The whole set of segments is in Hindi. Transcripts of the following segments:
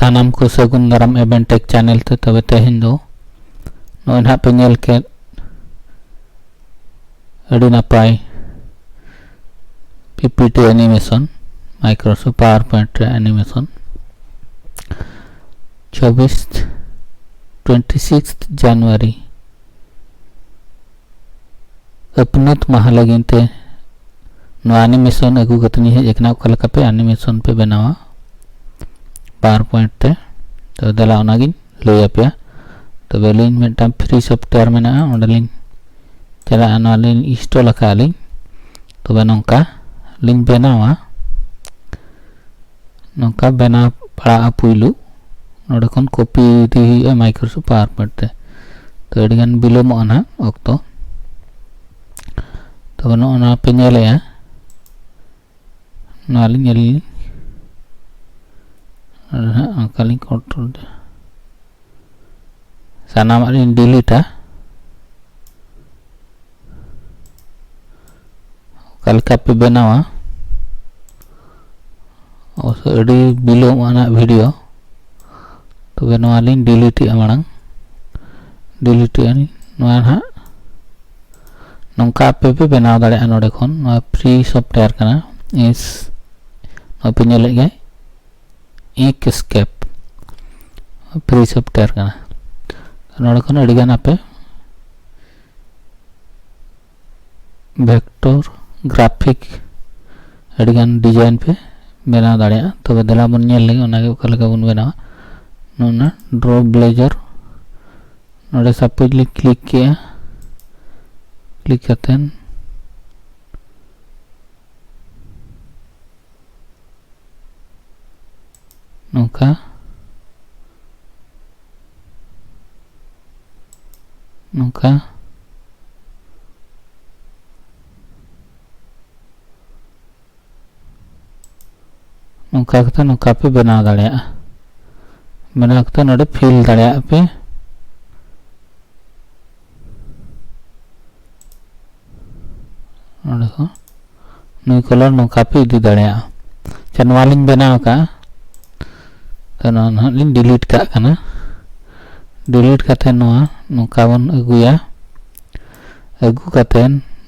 सानाम को सगुन दाराम एवेंटेक चैनल ते तबे तेहेन दो नोय ना पे नेल के अड़ी नापाय PPT animation Microsoft PowerPoint animation 26 जनवरी अपनत माह लगिन ते नो एनिमेशन अगू गतनी है एकना ओकलका पे एनिमेशन पे बनावा पावर पॉइंट ते तो दला ओनागिन लय आपया तो बेलिन मिटम फ्री सॉफ्टवेयर मेना ओंडलिन चला अनालिन इंस्टॉल अकालिन तो बनोंका लिंक बनावा नोंका बना पड़ा पुइलु नोडे खन कॉपी दी माइक्रोसॉफ्ट पावर पॉइंट ते तो एडिगन बिलोम ओना ऑक्तो तो नो ओना पे नेलेया नालिन नेलिन अकालिन कंट्रोल सानाम आलिन डिलीटा कलका पे बनावा और एडी बिलोम आना वीडियो तो बनवालिन डिलीट अमड़ांग डिलीट यानी नोआ नोंका पे पे बनाव दाड़े नोडे खन नोआ फ्री सॉफ्टवेयर कना इस नोआ पे नेले गए इंकस्केप फ्री सॉफ्टवेयर कना नोडे खन अडिगान आपे वेक्टर ग्राफिक अडिगान डिजाइन पे बनाव दाड़े तो दला बन नेल लगे ओनागे ओकलका बन बनावा नोना ड्रॉ ब्लेजर नोडे सपोजली क्लिक किया क्लिक करते हैं नोका नोका नोका कता नोका पे बनाव दाड़े बना कता नोडे फिल दाड़े पे नोडे को नुई कलर नोका पे इदी दाड़े चनवालिन बनाव का तो नालिन डिलीट का कना डिलीट काते नोआ नोका बन अगुया अगु काते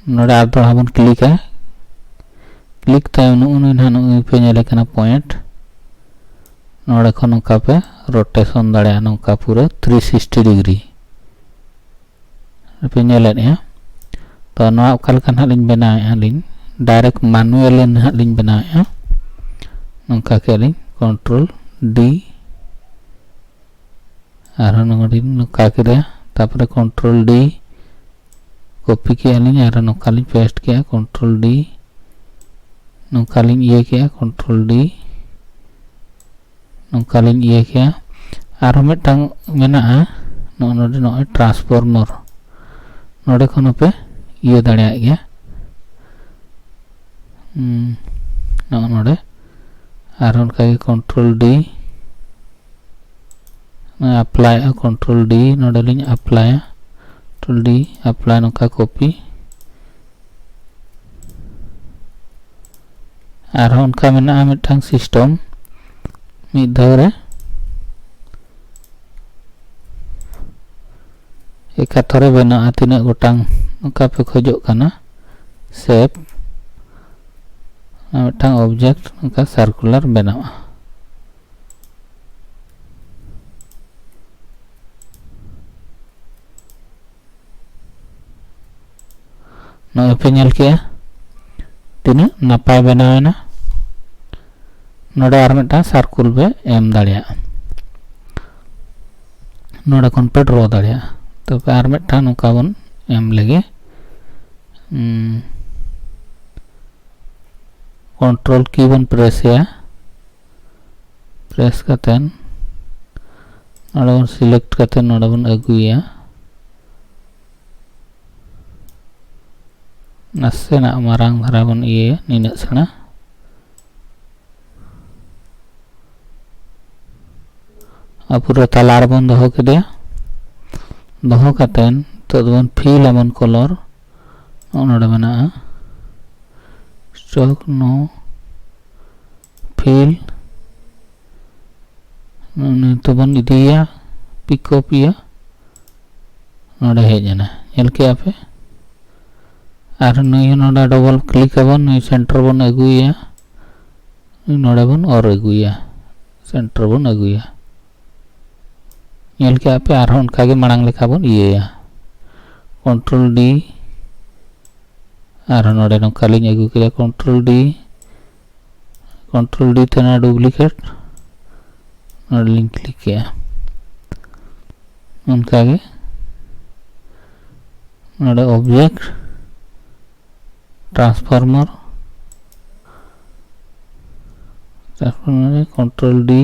नोडे आर दोड़ा बन क्लिक क्लिक तायम नु पे नेले कना पॉइंट नोडे खन नोका पे रोटेशन दाड़े नोका पूरा 360 डिग्री पे नेले ने तो नोआ ओकलका नालिन बनाए लिन डायरेक्ट मैनुअल नालिन बनाए नोका के लिन कंट्रोल डी आर नोडिन नोका के तापर कंट्रोल डी कॉपी किया लिन आर नोका लिन पेस्ट किया कंट्रोल डी नोका लिन ये किया कंट्रोल डी नोका लिन ये किया आर मिटटांग मेना नोडे नो ट्रांसफॉर्मर नोडे खन पे ये दाड़े गया नोडे आर उनका control D apply control D नोडे लिन अप्लाई कंट्रोल डी अप्लाई नोका कॉपी आर उनका मेना मिटटांग सिस्टम मिद धरे एकाथरे बना तीना गोटांग नोका पे खोजो कना शेप मिटटांग ऑब्जेक्ट नोका सर्कुलर बनावा नो पे नेल किया तीना नापाय बनावेना नोडे आर मिटटांग सर्कुल पे एम दाड़िया नोडे खन पे ड्रॉ दाड़िया तो आर मिटटांग नोका बन एम लगे कंट्रोल की बन प्रेस या प्रेस करते नोडे बन सिलेक्ट करते नोडे बन अगुया नासेना मारांग धारा बन ये निना सेना पूरा तालार बन दोहो के दोहो कातेन तो बन फिल अमन कलर नोडे बना स्ट्रोक नो फिल तो बन इदिया पिकअप या नोडे हेजना नेल के पे और नई नोडा डबल क्लिक आबन नई सेंटर बन अगुया नोडे बन और अगुया सेंटर बन अगुया नेल के पे और उनका के मांग लेखा बन इया कंट्रोल डी और नोडे नोका लिंग अगु के कंट्रोल डी तना डुप्लीकेट नोडे लिंग क्लिक किया उनका के नोडे object transformer control D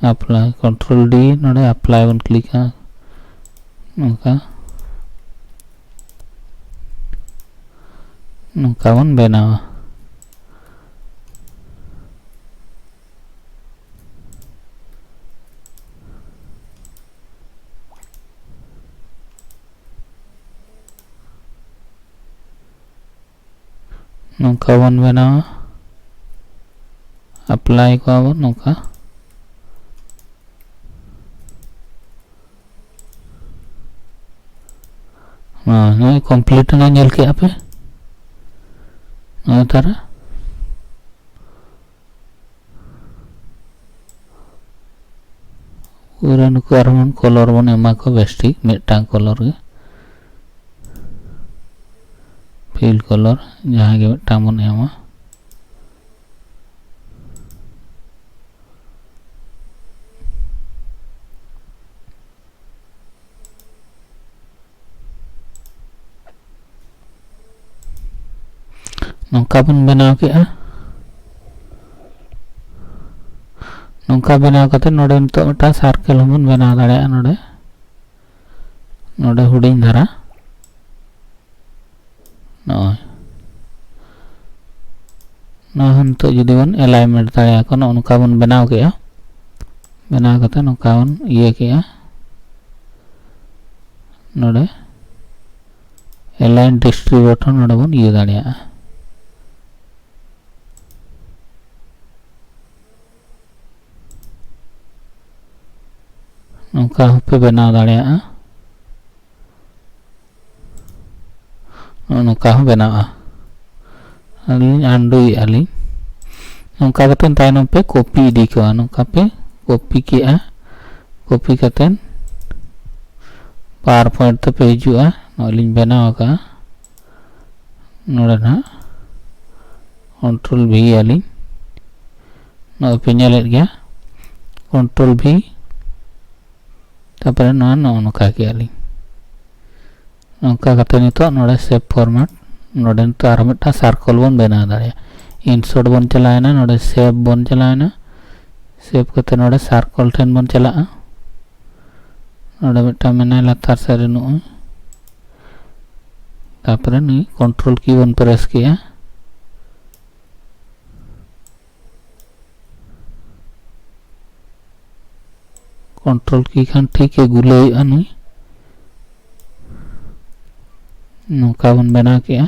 apply control D नोडे अप्लाई बन क्लिक नोका नोका बन बनावा नोका बन बनावा अप्लाई को अब नोका हाँ कंप्लीट ना नेल के पे तारा पूरा नुको आरमन कलर बन एमा को बेस्टिक मिटांग कलर के फिल कलर जहाँ के मिटांग बन एमा नौका बन बनाव के नौका बनाव कते नोडे तो मिटा सर्कल बन बनाव दाड़े नोडे नोडे हुडिंग धारा नय नहन तो जुदी बन अलाइनमेंट दाड़े को नौका बन बनाव के बनाव कते नौका बन ये के नोडे अलाइन डिस्ट्रीब्यूटर नोडे बन ये दाड़े नौका पे बनाव दाड़े नौका बनावा अली आंडू अली नौका कते तायनम पे कॉपी इदी को नौका पे कॉपी किया कॉपी कते पावर पॉइंट पे हिजुआ नलिन बनावा का नोडे ना कंट्रोल भी अली नो पे नेलेट गया कंट्रोल भी तापर नौका के अली नौका कते नितो नोडे सेव फॉर्मेट नोडे तो आर मिटा सर्कल बन बना दाड़े इंसर्ट बन चलायना नोडे सेव बन चलायना सेव कते नोडे सर्कल ठेन बन चला नोडे मिटा मेना लातार सारे नु तापर नी कंट्रोल की बन प्रेस किया कंट्रोल की खान ठीक है गुले अनु नौका बन बना के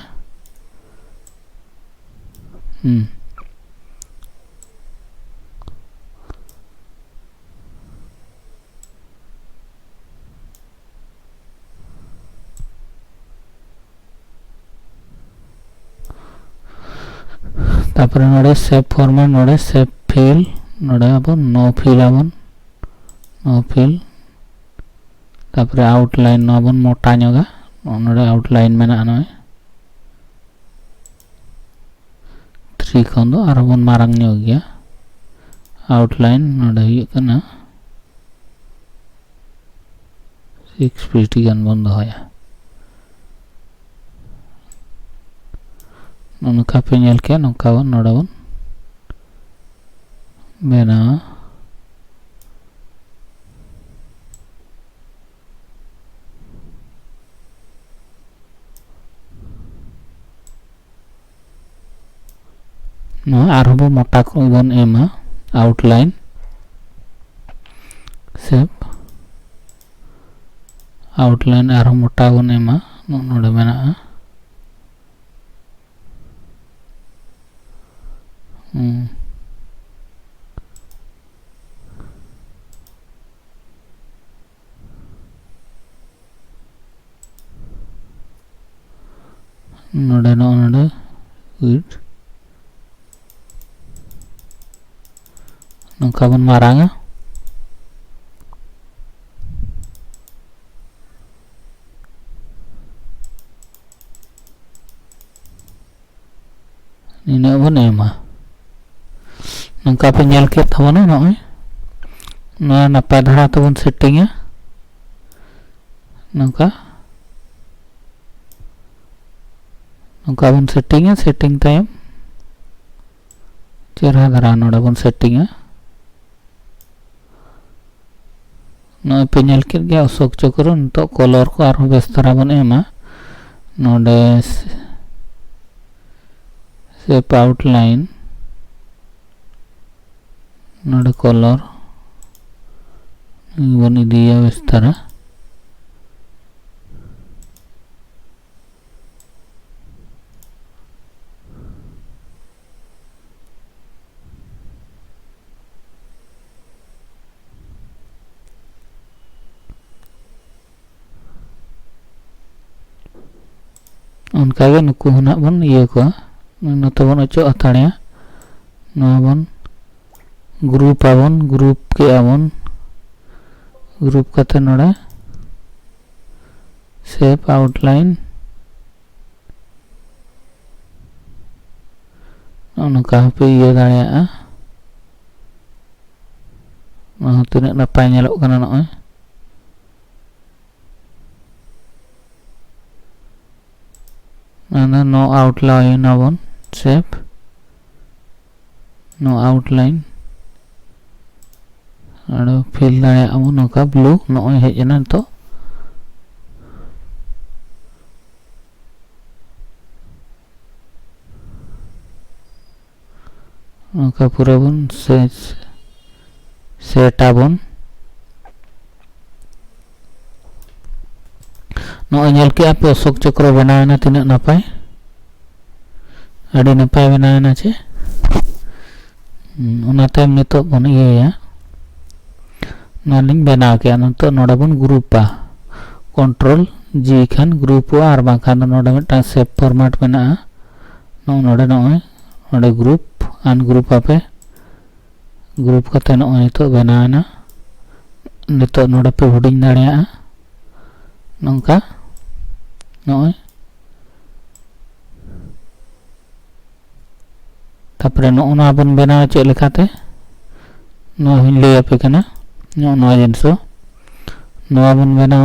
तापर नोडे सेव फॉर्मेट नोडे सेव फिल नोडे अब नो फिल आबन नो फिल तापर आउटलाइन नबन मोटा नगा नोडे आउटलाइन मेना नय 3 खन दो आरो बन मारांग ᱧᱚᱜ गया आउटलाइन नोडे हुयुग कना 650 गान बन दोहया नोका पे नेल के नोका बन नोडे बन बेना नो आरबो मोटा को बन एमा आउटलाइन सेव आउटलाइन आरो मोटा बन एमा नोडे मेना नोडे नोडे width नोंका बन मारांगा ini bun ema nongka pe nyel ke thabona noy na napa dhara tabun setting ya nongka bun setting ya setting time cerha dhara noda bun setting ya noy pe nyel ke gya osok chokurun to color ko arho bestara bun ema node shape outline node color bun idiya bestara उनका गे नुकु हुना बन ये को नते बन अचो अथाड़िया नवा बन ग्रुप आबन ग्रुप के आबन ग्रुप कते नोड़े शेप आउटलाइन उनका पे ये दाड़िया तिना नपाय नेलोग कना नय no outline abon shape no outline ado fill dare abon noka blue no hej na to noka pura bon set abon no nyel ke ape osok chakra banana tina napai adi napai banana che ona time nito bon iye ya naling bana ke anto noda bon group a control g khan group ar ba khan noda meta shape format bana no noda noda group an group ape group kate no nito banana nito noda pe huding dareya nongka noy tapre no ona bun bena che lekate no hille ape kana no jinso no bun bena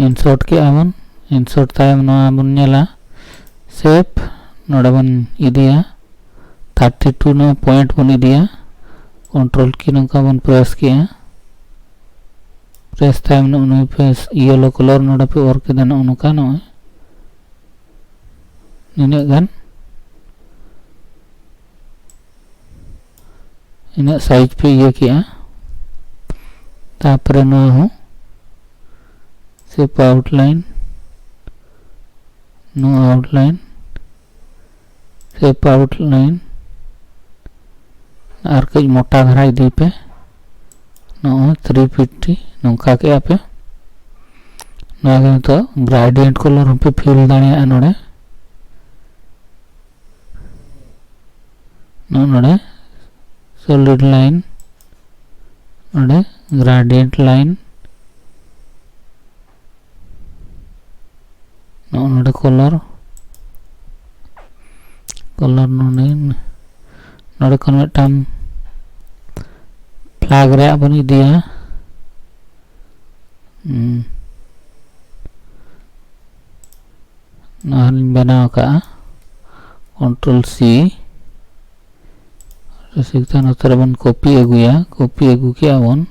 insert ke amon insert time no bun nyala shape noda bun idiya 32 no point bun idiya control ki nongka bun press kiya press time no no press yellow color no da pe or ke dana no ka no nine gan ina size pe ye kiya tapre no ho shape outline no outline shape outline ar kai mota dharai di pe no 350 nongka ke ape naga to gradient color pe fill dane anode no node solid line node gradient line no node color node convert tam flag re abani dia nahan बनाओ का control C sikta notar bon copy aguya copy agu ke abon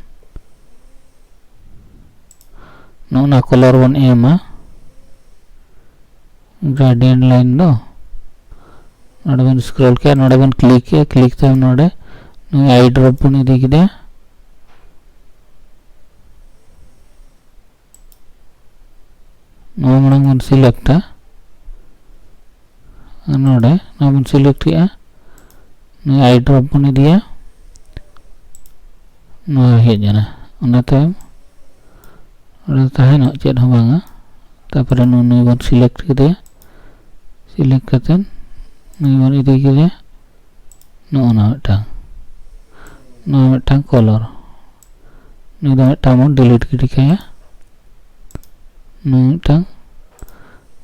no na color bon ema gradient line do node bon scroll ke node bon click time node no eye drop bon idikide no manang bon select node no bon select ya no eye drop bon idiya no hejana onate ora tahena chet ho banga तापर नुई बन सिलेक्ट के सिलेक्ट करते नुई बन इदी के मिटटांग कलर नुई दो मिटटांग बन डिलीट गिडी काया नुई मिटटांग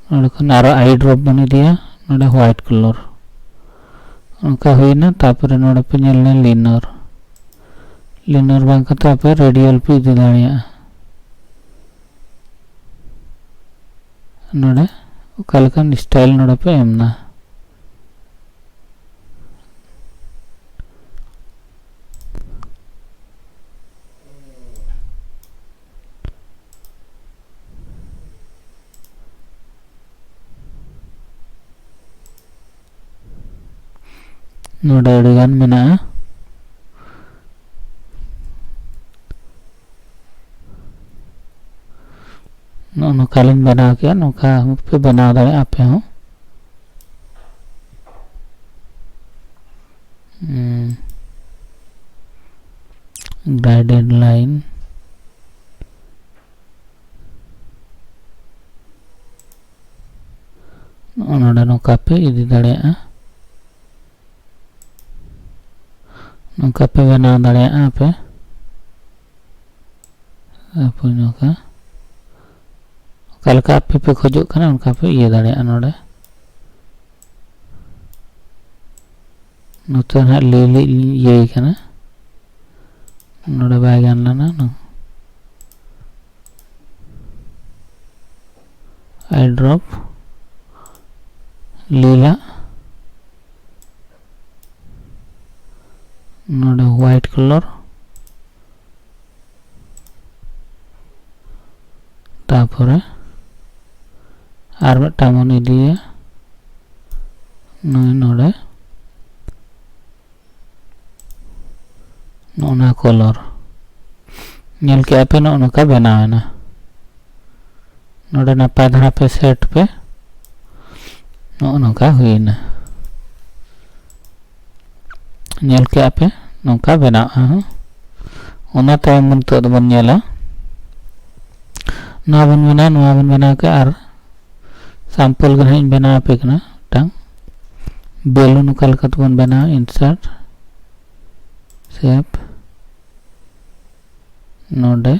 नोडे खन आरो आई ड्रॉप बन इदिया नोडे व्हाइट कलर उनका हुईना तापर नोडे पे नेलना लिनर बांग कते आपे रेडियल पे इदी दाड़िया नोडे ओकालकान स्टाइल नोडे पे एमना नोडे अडिगान मेना नोकालिन बनाव के नोका पे बनाव दाड़े आपे हो गाइडेड लाइन नोडे नोका पे इदी दाड़े नोका पे बनाव दाड़े आपे आपे नोका कालका आपे पे खोजो कना उनका पे ये दाड़े नोडे नोते ना ले ये कना नोडे बाय गान लाना नो आई ड्रॉप लीला नोडे व्हाइट कलर तापरे आर मिटटांग बन इदिया नोडे नोना कलर नेल के आपे नोका बनावेना नोडे नपाय धरा पे सेट पे नोका हुईना नेल के आपे नोका बनाव ओना तायम बन तो बन नेला नवा बन बनाव के आर सैंपल गन हई बनाव पे कना टांग बेलून उकाल कत बन बनाव इंसर्ट सेव नोडे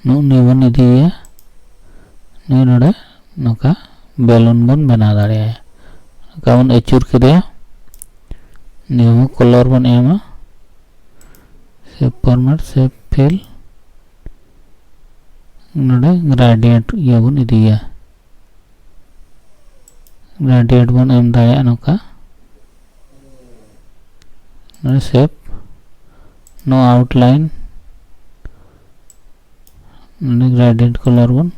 नुई बन इदिया नुई नोडे नोका बेलून बन बना दाड़े नोका बन एचूर के न्यू कलर बन एमा सेव फॉर्मेट सेव फिल नोडे ग्रेडियंट ये बन इदिया ग्रेडियंट बन एम दाड़े नोका नोडे सेव नो आउटलाइन नोडे ग्रेडियंट कलर बन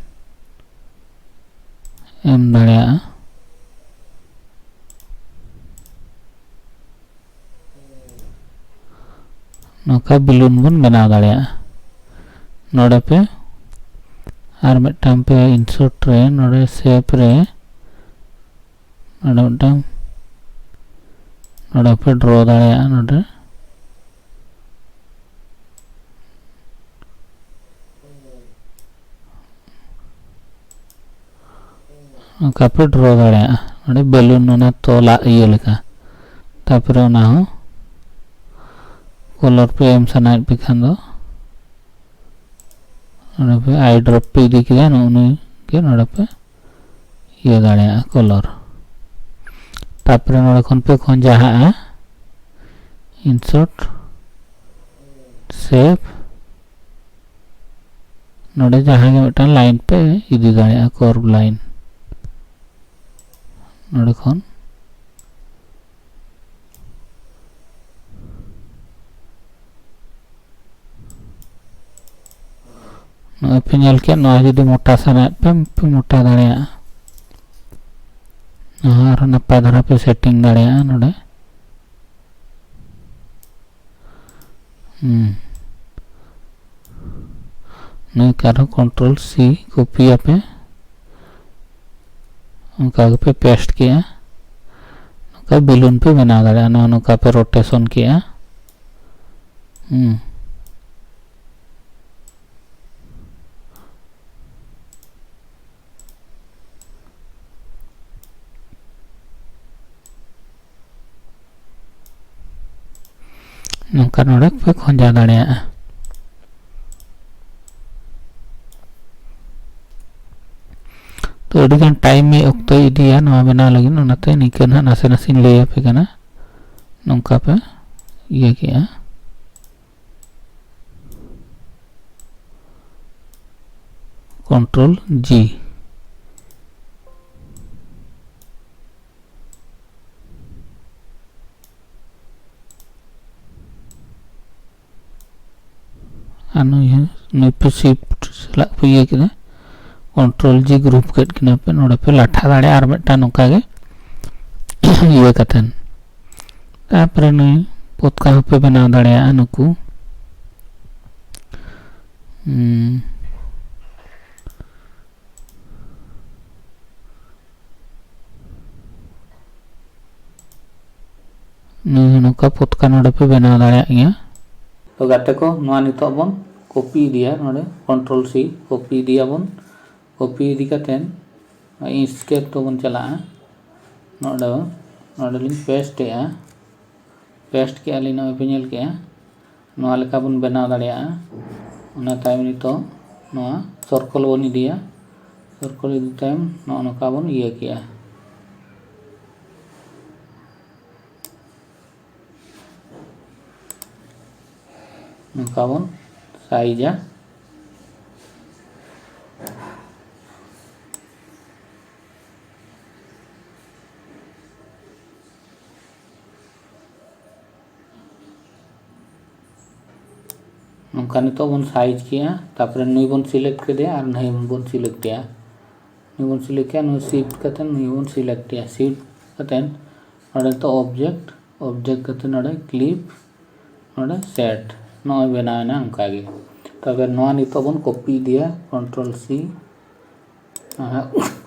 एम दाड़े नोका बेलून बन बनाव दाड़े नोडे पे आर मिटटांग पे इंसर्ट रे नोडे सेव रे नोडे मिटटांग नोडे पे ड्रॉ दाड़े नोडे नोका पे ड्रॉ दाड़े नोडे बेलून ओना तोला इयो लेका तापर ओना हो कलर पे एम सनाइट पे खान दो नोडे पे आई ड्रॉप पे इदी के नुई के नोडे पे ये दाड़े कलर तापर नोडे खन पे खन जहा इंसर्ट सेव नोडे जहा के मिटटांग लाइन पे इदी दाड़े कर्व लाइन नोडे खन पे नेल के जुदी मोटा सना पे मोटा दाड़े और नपाय धरा पे सेटिंग दाड़े नोडे नई कारो कंट्रोल सी कॉपी पे उनका पे पेस्ट किया नौका बेलून पे बनाव दाड़े नौका पे रोटेशन किया नौका नोड़े पे खोजा दाड़े तो अड़ीगान टाइम में अक्तो इदिया नवा बनाव लगिन ओनाते निके ना नासे नासे लई आपे कना नौका पे ये किया कंट्रोल जी आनो ये पे शिफ्ट सला पे ये किना कंट्रोल जी ग्रुप केट किना पे नोड़े पे लाठा दाड़े आर मेटा नौका गे ये कथन तापरे नई पोतका पे बनाव दाड़े नुकु नौका पोतका नोड़े पे बनाव दाड़े गया तो गाते को नवा नितो बन कॉपी दिया नोड़े कंट्रोल सी कॉपी दिया बन कॉपी दी कतेन इंस्केप तो बन चला नोड़े नोड़े लिंग पेस्ट के आली नवे पे नेल के नवा लेका बन बनाव दाड़ेया ओना तायम नितो नवा सर्कल बन इदिया सर्कल इदि तायम नौका बन ये किया नौका बन साइजा नौका नितो बन साइज किया तापरे नई बन सिलेक्ट के दिया और नई बन सिलेक्ट किया नई बन सिलेक्ट किया नई शिफ्ट कते नई बन सिलेक्ट किया शिफ्ट कते नोड़े तो ऑब्जेक्ट कते नोड़े क्लिप नोड़े सेट नय बनावना अंका गे तबे नवा नितो बन कॉपी दिया कंट्रोल सी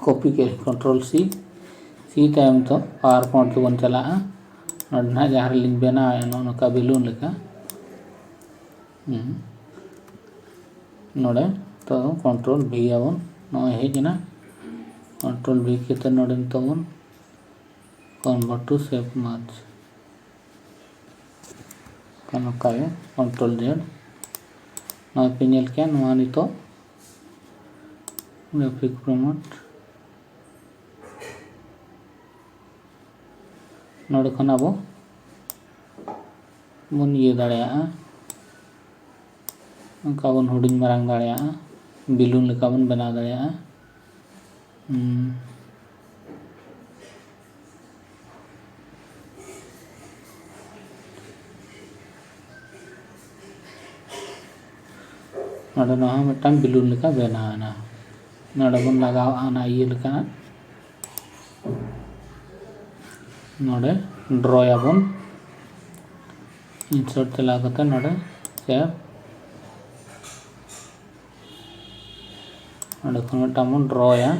कॉपी के कंट्रोल सी तायम तो पावर पॉइंट तो बन चला नोड़े ना जहां लिंक बनाव नौका बेलून लेका नोड़े तो कंट्रोल भी आबन नय हेजना कंट्रोल भी केते नोड़े तो बन कन्वर्ट टू शेप मर्ज नौका गे कंट्रोल जेड नय पे नेल के नवा नितो ग्राफिक प्रमोट नोड़े खन आबो बन ये दाड़ेया नौका बन हुडिंग मारांग दाड़ेया बेलून लेका बन बनाव दाड़ेया नोड़े नहा मिटांग बेलून लेका बनावना नोड़े बन लगाव आना ये लेका नोड़े ड्रॉया बन इंसर्ट चला कते नोड़े सेव नोड़े खन मिटांग बन ड्रॉया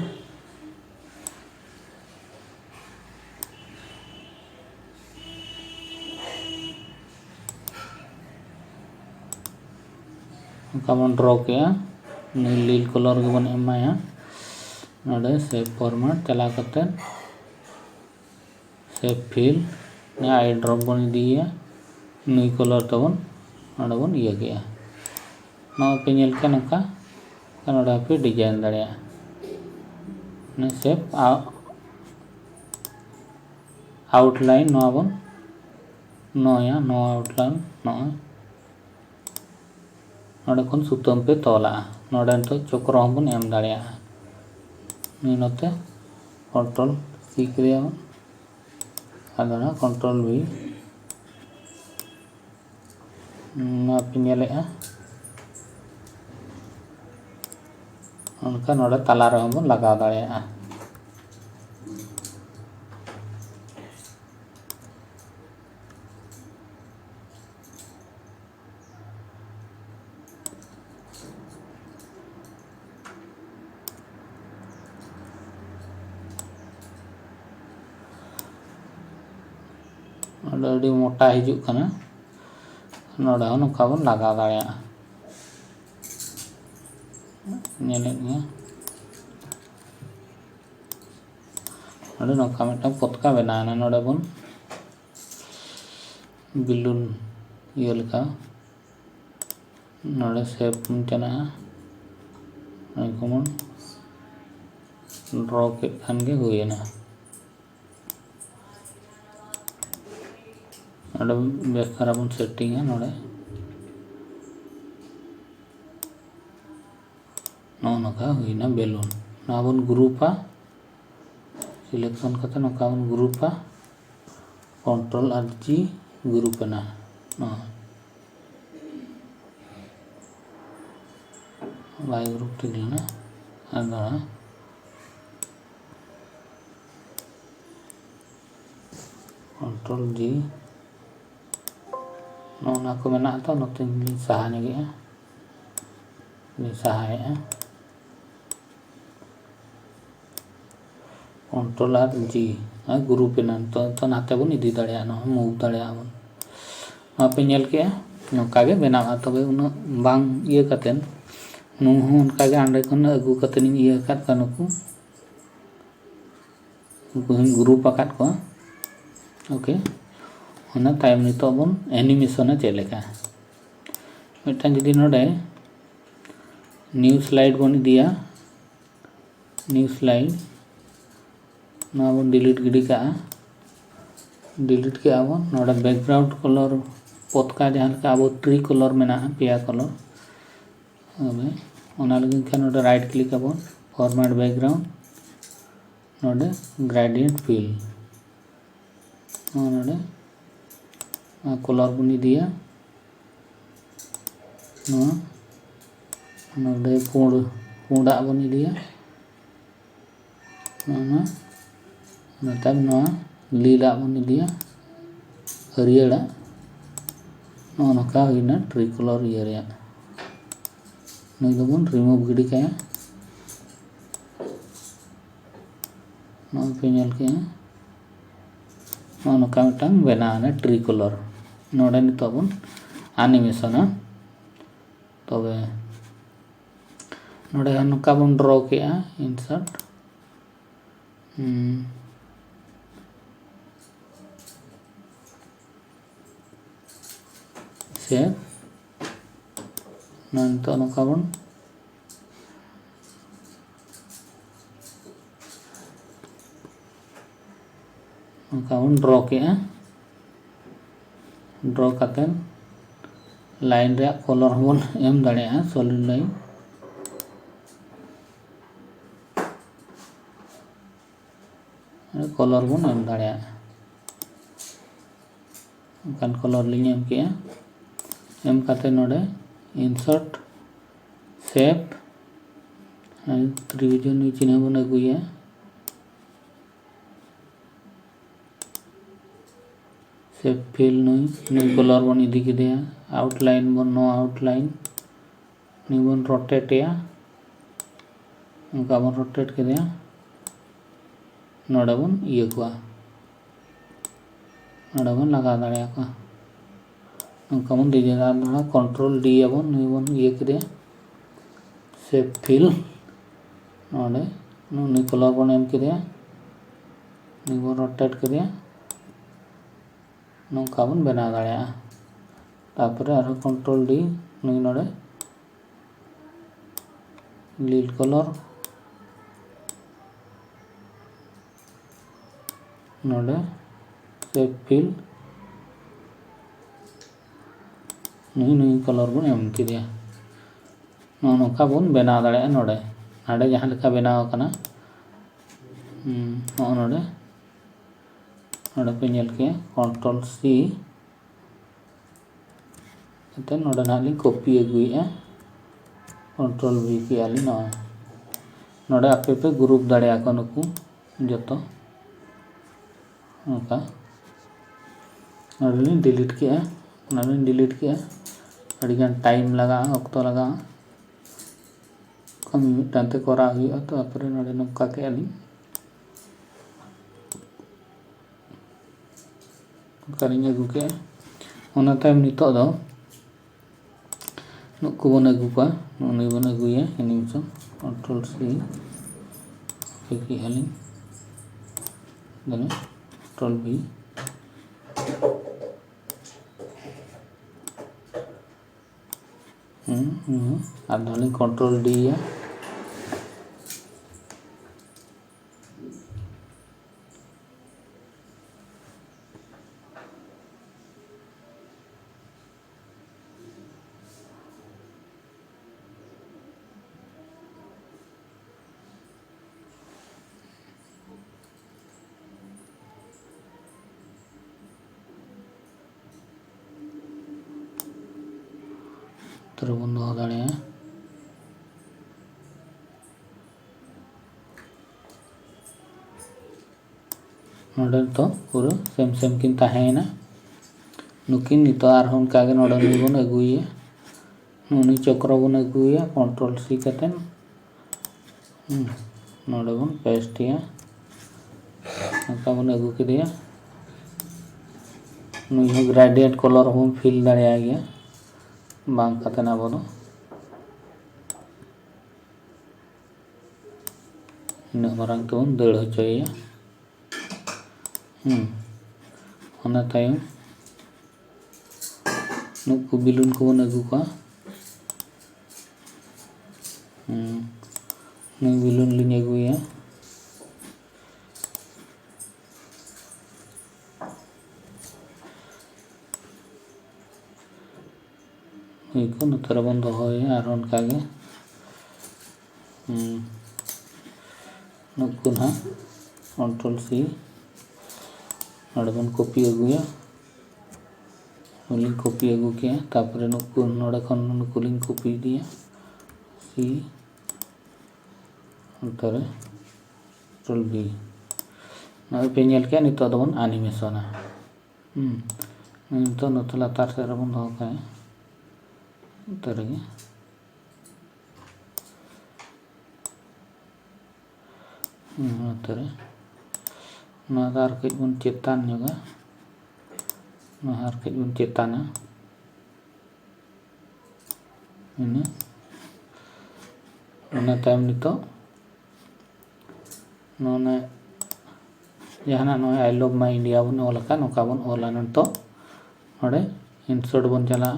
नौका बन ड्रॉ किया नील कलर के बन एमाया नोड़े सेव फॉर्मेट चला कते सेव फिल ने आई ड्रॉप बन दिया नई कलर तबन नोड़े बन ये किया नवा पे नेल के नौका नोड़े पे डिजाइन दाड़ेया ने सेव आउटलाइन नवा बन नया नवा आउटलाइन नय नोड़े खन सुतम पे तोला नोड़े तो चक्र बन एम दाड़ेया नोते कंट्रोल सी किया आदना कंट्रोल भी ना पे नेलेआ उनका नोड़े तला रे बन लगाव दाड़ेया ᱱᱚᱰᱮ ᱟᱹᱰᱤ ᱢᱚᱴᱟ ᱦᱤᱡᱩᱜ ᱠᱟᱱᱟ, ᱱᱚᱰᱮ ᱦᱚᱸ ᱱᱚᱝᱠᱟ ᱵᱚᱱ ᱞᱟᱜᱟᱣ ᱫᱟᱲᱮᱭᱟᱜᱼᱟ᱾ ᱧᱮᱞᱮᱫ ᱜᱮᱭᱟ ᱱᱚᱰᱮ ᱱᱚᱝᱠᱟ ᱢᱤᱫᱴᱟᱝ ᱯᱚᱛᱠᱟ ᱵᱮᱱᱟᱣᱮᱱᱟ, ᱱᱚᱰᱮ ᱵᱚᱱ ᱵᱤᱞᱩᱱ ᱤᱭᱟᱹ ᱞᱮᱠᱟ ᱱᱚᱰᱮ ᱥᱮᱯ ᱵᱚᱱ ᱪᱟᱞᱟᱜᱼᱟ, ᱱᱚᱝᱠᱟ ᱵᱚᱱ ᱰᱨᱚ ᱠᱮᱫ ᱠᱷᱟᱱ ᱜᱮ ᱦᱩᱭᱮᱱᱟ। ᱱᱚᱰᱮ ᱵᱮᱥ ᱫᱷᱟᱨᱟ ᱵᱚᱱ ᱥᱮᱴᱤᱝᱟ, ᱱᱚᱰᱮ ᱱᱚᱜᱼᱚ ᱱᱚᱝᱠᱟ ᱦᱩᱭᱱᱟ ᱵᱮᱞᱩᱱ। ᱱᱚᱣᱟ ᱵᱚᱱ ᱜᱨᱩᱯᱟ, ᱥᱤᱞᱮᱠᱥᱚᱱ ᱠᱟᱛᱮ ᱱᱚᱝᱠᱟ ᱵᱚन ᱜᱨᱩᱯᱟ, कंट्रोल और जी ग्रुप एना बाय ग्रुप ठीक लेना आदा कंट्रोल जी नोना को मेना तो नोते सहा नेगेआ सहायेगा कंट्रोल और जी ग्रुप एना तो नाते बन इदी दाड़ेया ना मूव दाड़ेया बन पे नेल के नोका गे बनावा तबे उना बांग इये कतेन नु हूं उनका गे आंडे खन अगु कतेन इये काट कानुकु ग्रुप आकाट को ओके होना टाइम नितो बन एनिमेशन चेलेका मिटन जदि नोडे न्यू स्लाइड बन दिया न्यू स्लाइड ना बन डिलीट गिडी का डिलीट के आबो नोडे बैकग्राउंड कलर पतका जहां का अब ट्री कलर मेना पिया कलर अबे ओना लगिन खान नोडे राइट क्लिक आबो फॉर्मेट बैकग्राउंड नोडे ग्रेडियंट फिल नोडे कलर बनी दिया नोडे पुंडा बनी दिया नोता लीला बनी दिया हरियड़ा नोका हुईना ट्री कलर ये नई दो बन रिमूव गिडी का पे नेल के नोका मिटन बनाना ट्री कलर नोडे नितो बन एनिमेशन तबे नोडे नोका बन ड्रॉ के इंसर्ट से नंतो नोका बन ड्रॉ के ड्रॉ करते लाइन रे कलर बन एम दाड़ेया सॉलिड लाइन कलर बन एम दाड़ेया कान कलर लिंग एम के एम करते नोडे इंसर्ट शेप त्रिभुजन चिन्ह बन अगुया शेप फिल नई कलर बन इदी के आउटलाइन बन नो आउटलाइन नई बन रोटेट उनका बन रोटेट के नोडे बन इये को नोडे बन लगा दाड़ेया को उनका बन डिजाइन दाड़ा कंट्रोल डी बन नई बन इये के शेप फिल नोडे नई कलर बन एम के नई बन रोटेट के नौका बन बना दाड़ेया तापर आरो कंट्रोल डी नई नोडे लीड कलर नोडे शेप फिल नई नई कलर बन एम के नौका बन बना दाड़ेया नोडे नाडे जहां लेका बनाव कना नोडे नोडे पे नेल के कंट्रोल सी तो नोडे नाली कॉपी अगुया कंट्रोल वी के आली नोडे आपे पे ग्रुप दाड़ेया को नुकु जतो नोका नोडे डिलीट के अड़ीगान टाइम लगा अक्तो लगा कमी मिटानते करा हुआ तो आपरे नोडे नोका के आली ᱚᱱᱠᱟᱞᱤᱧ ᱟᱹᱜᱩ ᱠᱮᱜᱼᱟ ᱚᱱᱟ ᱛᱟᱭᱚᱢ ᱱᱤᱛᱚᱜ ᱫᱚ ᱱᱩᱠᱩ ᱵᱚᱱ ᱟᱹᱜᱩ ᱠᱚᱣᱟ ᱱᱩᱭ ᱵᱚᱱ ᱟᱹᱜᱩᱭᱟ ᱮᱱᱤᱢᱮᱥᱚᱱ ᱠᱚᱱᱴᱨᱳᱞ ᱥᱤ ᱠᱮᱜᱼᱟ ᱞᱤᱧ कॉन्ट्रोल बी अब डालें कॉन्ट्रोल डी है तो बंद हो दाड़े नोडे तो पूरा सेम सेम किन ताहेना नुकिन नितो आर हम कागे नोडे नुई बन अगुइया नुनी चक्र बन अगुइया कंट्रोल सी कतेन नोडे बन पेस्टिया नका बन अगु केदिया नुई हो ग्रेडिएंट कलर हम फिल दाड़े गया बांग कतेन अब दो इन मारंग तो दड़ होचोया होना तायम नुकु बिलुन को बन अगु का नुई बिलुन लिन अगुया को नतर बन दोहया आर उनकागे नुकु ना कंट्रोल सी नोडे बन कॉपी अगुया नुलिंग कॉपी अगु के तापरे नुकु नोडे खन नुकु लिंग कॉपी दिया सी अंतरे कंट्रोल बी नोडे पे नेल के नितो दबन एनिमेशन नितो नतो लातार से बन दोह का तरगे तरह नादार कई बन चेतान जोगा नाहार कई बन चेताना इन्हें उन्हें टाइम नितो नोने जहाना नोए आई लव माय इंडिया बन ओलका नोका बन ओला नंतो नोडे इंसर्ट बन चला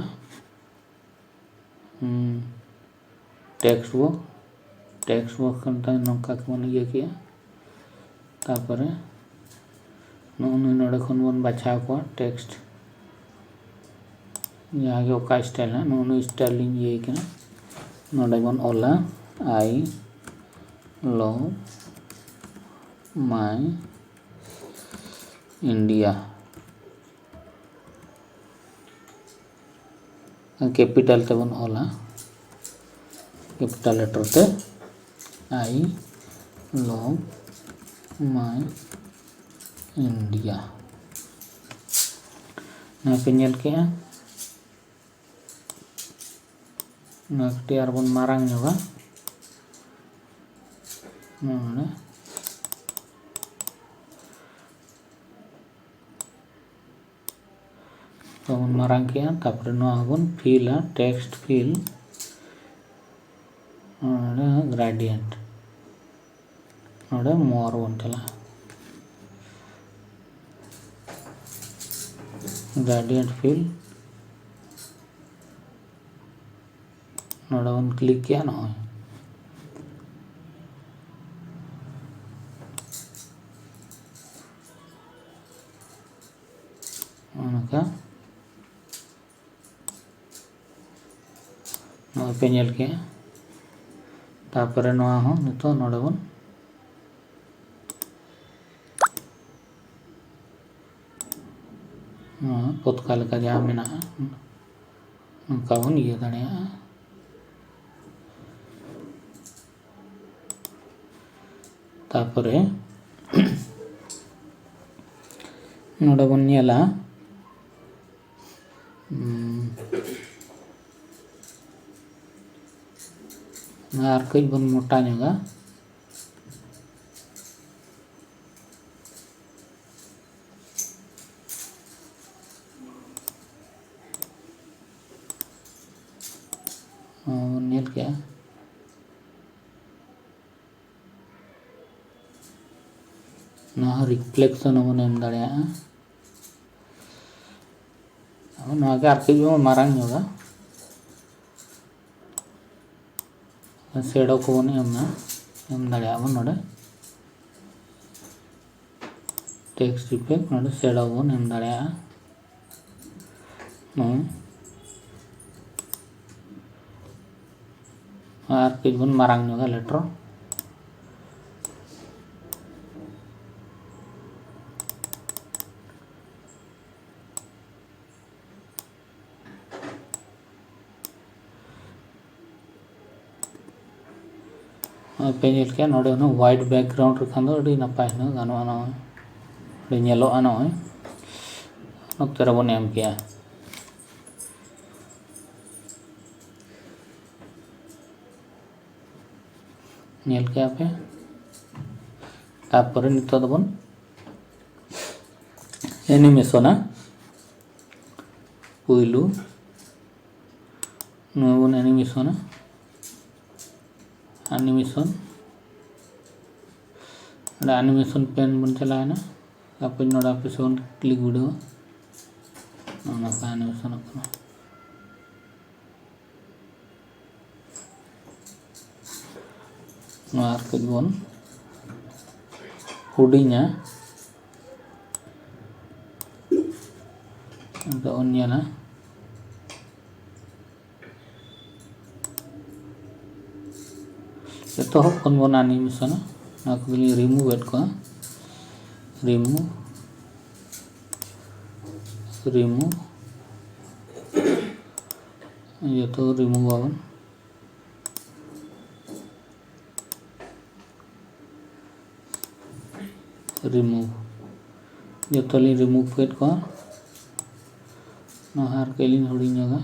टेक्स्ट बुक कंटा नौका बन इया किया तापरे नोडे खन बन बाछाव को टेक्स्ट यहाँ ओका स्टाइल है नो स्टाइल ये नोडे बन ओला I love my India capital ते बन ओला कैपिटल लेटर ते आई लव माय इंडिया ना पे नेल के नाकटियार बन मारांग जोगा नोने तो बन मारांग के तापरे नो बन फिल टेक्स्ट फिल नोडे ग्रेडिएंट नोडे मोर बन चला ग्रेडिएंट फिल नोडे बन क्लिक किया ना उनका नो पे नेल के तापरे नो हो नितो नोडे बन पतका लेका जहाँ मेना नौका बन इया दाड़े तापरे नोडे बन नेला आर कई बन मोटा जोगा ᱧᱮᱞ ᱠᱮᱜᱼᱟ ᱱᱚᱣᱟ রিফ্লেকশন হবন এম দাঁড়ায়া ᱱᱚᱣᱟ ᱜᱮ ᱟᱨ ᱠᱟᱹᱡ ᱵᱚᱱ ᱢᱟᱨᱟᱝ ᱧᱚᱜᱟ ᱥᱮᱰᱳ ᱠᱚᱵᱚᱱ ᱮᱢ ᱫᱟᱲᱮᱭᱟᱜᱼᱟ ᱵᱚᱱ ᱱᱚᱰᱮ टेक्स्ट इफेक्ट नोडे शेडो बन एम दाड़ेया और कई बन मारांग नोगा लेटर पेंजिल के नोडे नो वाइट बैकग्राउंड रखान दो अड़ी नपाय न गानो ना ᱧᱮᱞᱚᱜᱼᱟ ᱱᱚᱜᱼᱚᱭ ᱱᱚᱛᱮ ᱨᱮᱵᱚᱱ ᱮᱢ ᱠᱮᱜᱼᱟ ᱧᱮᱞ ᱠᱮᱜᱼᱟ ᱯᱮ तारपरे नितो दबन एनिमेशना पुइलू नबन एनिमेशना एनिमेशन पेन बन चलाना आप नोड़ा पे से क्लिक वीडियो एनिमेशन बन हुडिंगा उन्ना तो बन एनिमेशन रिमूव को रिमूव ये तो रिमूव आवन रिमूव जो तो रिमूव केट को हार केलिन हुडिंगा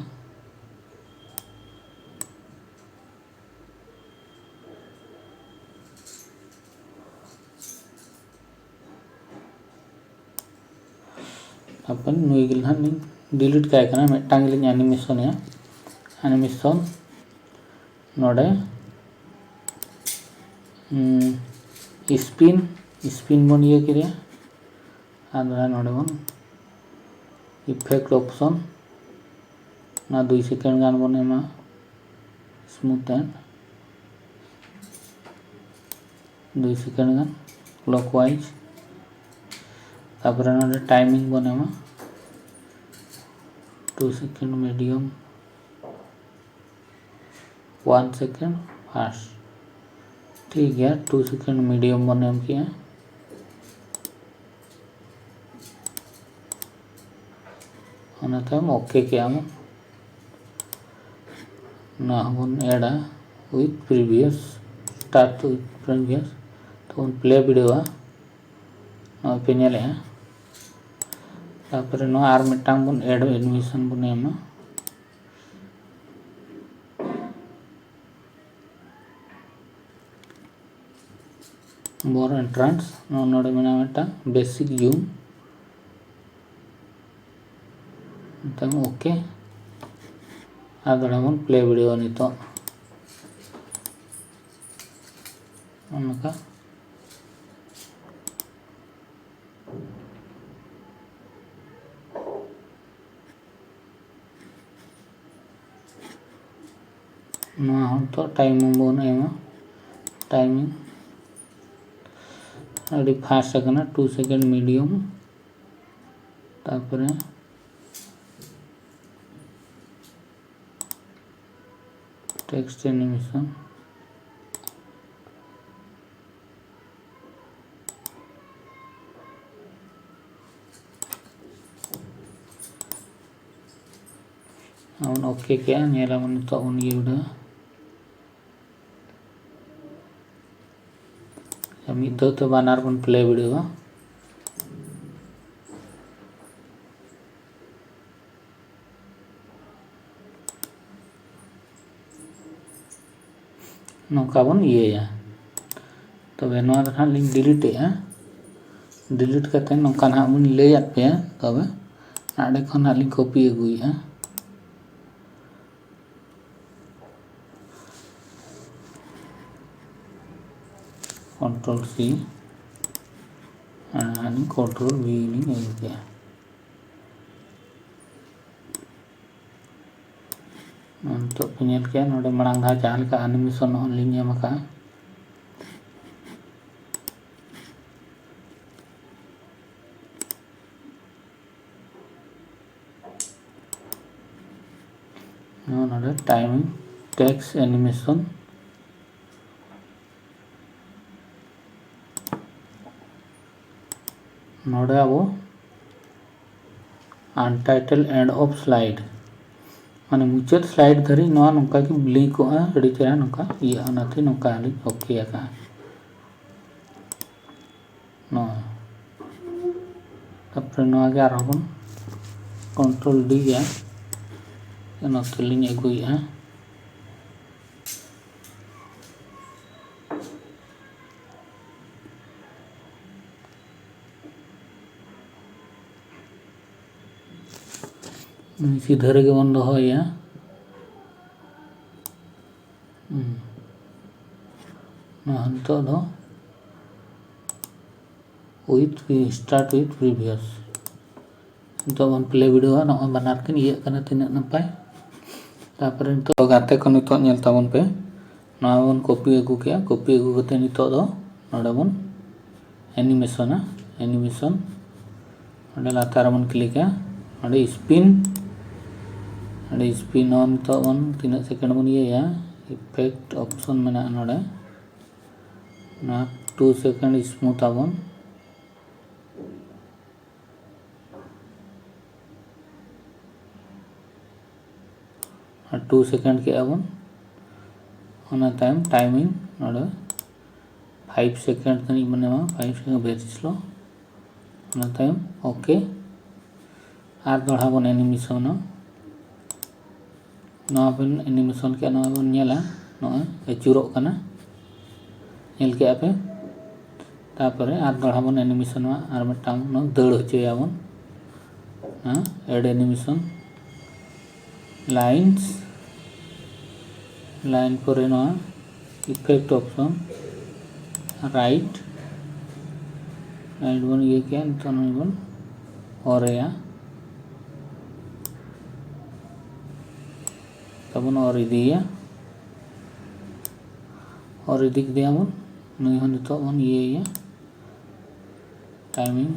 अपन नुइगिल हन डिलीट काय कना मिटांग लिंग एनिमेशन या एनिमेशन नोडे स्पिन बन ये किरिया आंद्रा नोडे बन इफेक्ट ऑप्शन ना 2 सेकंड गान बन एमा स्मूथ एंड 2 सेकंड गान क्लॉकवाइज तापर नोडे टाइमिंग बन एमा 2 सेकंड मीडियम 1 सेकंड फास्ट ठीक है 2 सेकंड मीडियम बन एम किया ओके क्या ना बन एडा with previous start with previous तो प्ले वीडियो पे नेले तापर नो आर मिटांग बन एड एनिमेशन बन एमा मोर एंट्रेंस नोडे मेना मेटा बेसिक जूम तम ओके आदड़ा बन प्ले वीडियो नितो उनका तो टाइमिंग बन एमा टाइमिंग अभी फास्ट सेकंड 2 सेकंड मीडियम तापर टेक्स्ट एनिमेशन ओके क्या नेला मन तो उन ये उड़ा मिद तो बानार बन प्ले वीडियो नौका बन ये तब ना लिंक डिलीट डिलीट करते नौका ना बन लैद पे तब आड़े खन लिंक कॉपी अगुए Ctrl C and Ctrl V लिंग अगू किया तो पे नेल के नोडे मांग धा जहाँ लेका एनिमेशन लिंग एम का नोडे टाइमिंग टेक्स्ट एनिमेशन नोडे अब अनटाइटल एंड ऑफ स्लाइड माने मुचाद स्लाइड धरी नोआ नोका की ब्लिंक अड़ी चेहरा नोका ये अनाथे नोका आली ओके का नो तापर नोआ के आरबन कंट्रोल डी या नोते लिंग अगुया सीधा रे बन दोहया हंतो दो विथ स्टार्ट विथ प्रीवियस तो बन प्ले वीडियो ना बनार के ये करना तीना नपाय तापर तो गाते को नितो नेल ताबन पे ना बन कॉपी अगू किया कॉपी अगू कते नितो दो नोडे बन एनिमेशन नोडे लातार बन क्लिक है नोडे स्पिन ऑन तो बन तीना सेकंड बन ये इफेक्ट ऑप्शन मेना नोडे ना 2 सेकंड स्मूथ आबन 2 सेकंड के आबन टाइमिंग नोडे 5 सेकंड तनी बनेमा 5 सेकंड वेरी स्लो ओके आर दोड़ा बन एनिमेशन एनिमेशन के बन नेला अचूरों कना नेल के पे तापर आर दोड़ा बन एनिमेशन आर मिटांग दड़ होचोयाबन एड एनिमेशन लाइन पर इफेक्ट ऑप्शन राइट बन ये क्या बन और तबन और इदिया और इदिक दिया बन नई हो नितो बन ये टाइमिंग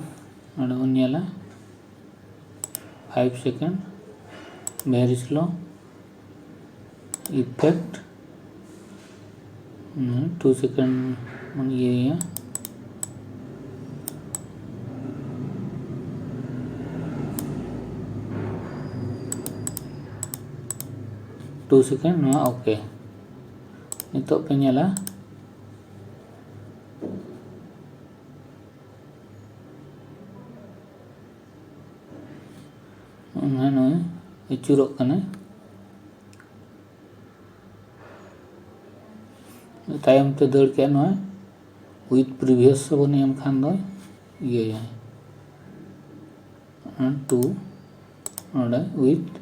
नोडे बन नेला 5 second very slow effect 2 second बन ये 2 सेकंड ओके नितो पे नेला अचूरों तायम ते दड़ के विथ प्रीवियस बन एम खान दो ये 2 नोडे विथ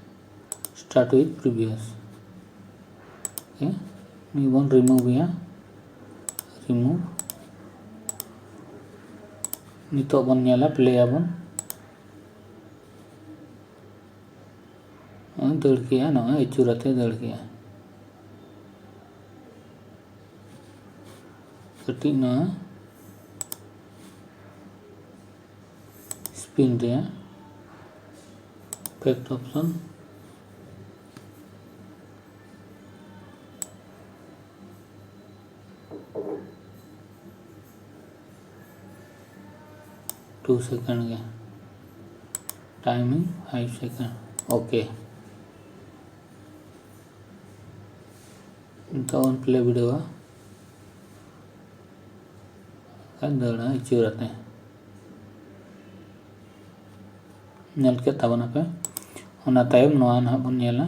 स्टार्ट विथ प्रीवियस नहीं बन रिमूव नितो बन नेला प्ले आबन दड़ किया ना अचूरते दड़ किया कटी ना स्पिन रे इफेक्ट ऑप्शन 2 सेकंड के टाइमिंग 5 सेकंड ओके तो प्ले वीडियो दड़ा अचूरते नेल के तबना पे ओना तायम नोआ ना बन नेला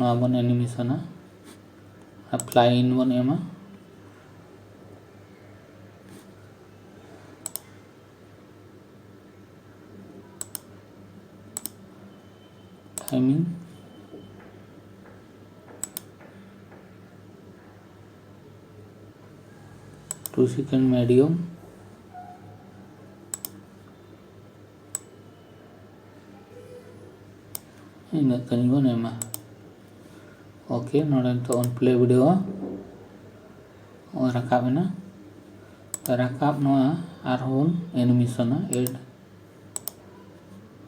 नोआ बन एनिमेशन अप्लाई इन बन एमा टाइमिंग 5 2 सेकेंड मीडियम इन बन एमा ओके नोड़े तो ऑन प्ले वीडियो राकाबना राकाब नोआ आरहोन एनिमेशन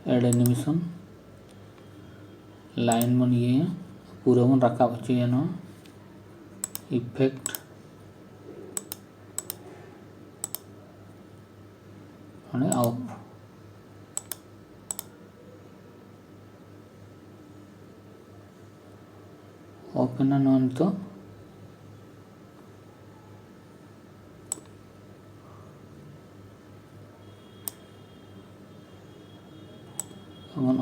एड एनिमेशन लाइन बन ये पूरा बन राकाब होचेया नो इफेक्ट ऑफ ओपन नोन तो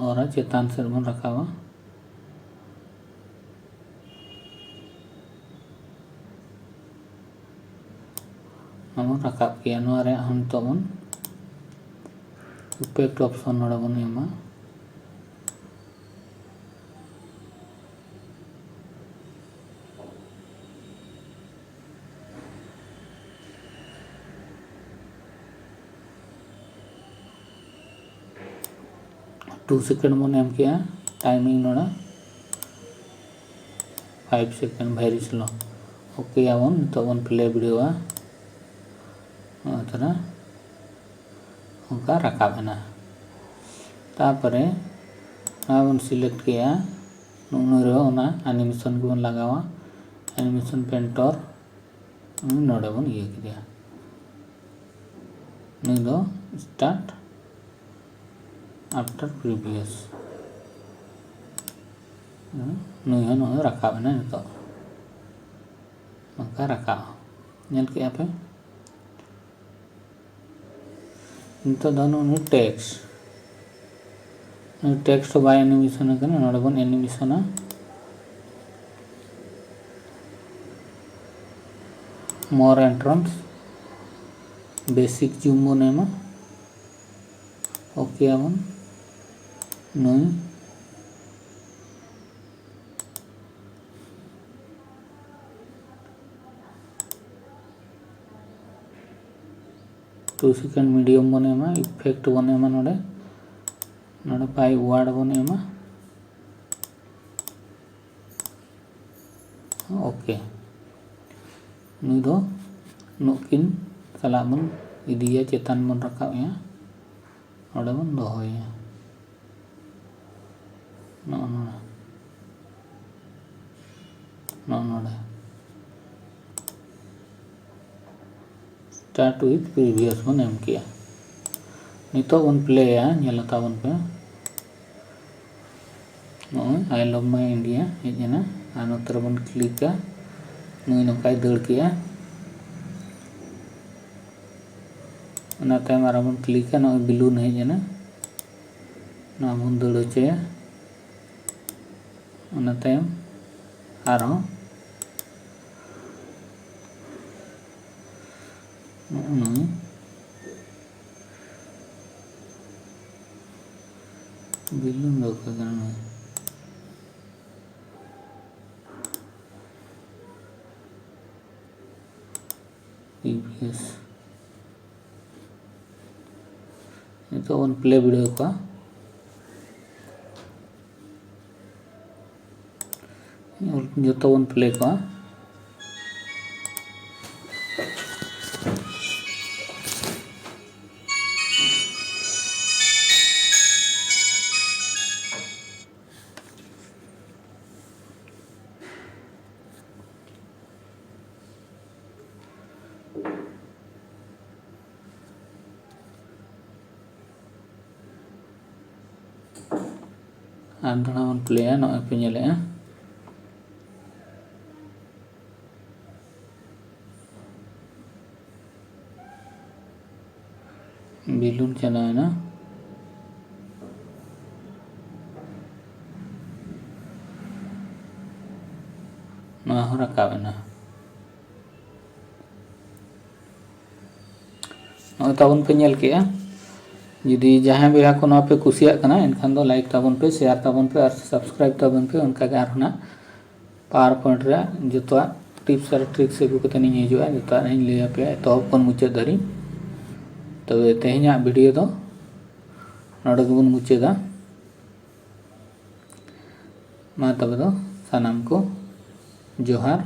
और चेतान से बन रखावा हम रकाब किया नो रे हम तो बन इफेक्ट ऑप्शन नोड़ा बन एमा 2 सेकेंड मन एम किया टाइमिंग नोड़ा 5 सेकेंड वेरी स्लो ओके आवन तो बन प्ले वीडियो थोड़ा उनका रकाब है ना तापरे बन सिलेक्ट किया ना एनिमेशन को बन लगावा एनिमेशन पेंटर नोड़े बन ये किया नहीं दो स्टार्ट आफ्टर प्रीवियस नहीं नो रकाब है ना तो उनका रकाब नेल के पे तो दोनों टेक्स्ट बाय एनिमेशन करना नोड़े बन एनिमेशन मोर एंट्रेंस बेसिक जूम बन एमा ओके आवन नई 2 सेकेंड मीडियम बन एमा इफेक्ट बन एमा नोड़े नोड़े पाई वार्ड बन एमा ओके नुई दो नुकिन सला बन इदिया चेतान बन रकाब या नोड़े बन दोहोया नोड़े स्टार्ट विथ प्रीवियस बन एम किया नितो बन प्ले नेलता बन पे आई लव माई इंडिया हेजना और नोतर बन क्लिका नुई नौकाय दड़ किया मारा बन क्लिका ना बिलून हेजना ना बन दड़ होचेया आरो बिलून दो प्रीवियस तो वन प्ले वीडियो का जो तो वन प्ले का आंधड़ा वन प्ले नो पे नेले बिलून चला है ना रकाब ना तबन पे नेल के जुदी जहाँ भी को पे कुसिया एनखान दो लाइक ताबन पे शेयर ताबन पे और सब्सक्राइब ताबन पे उनका पावर पॉइंट रे जो टिप्स और ट्रिक्स अगू कते नहीं हिजुआ जो नहीं लैया पे एतहब खन मुचाद धारी तबे तेहेña वीडियो दो नोडे गेबोन मुचादा मा तबे दो सानाम को जोहार।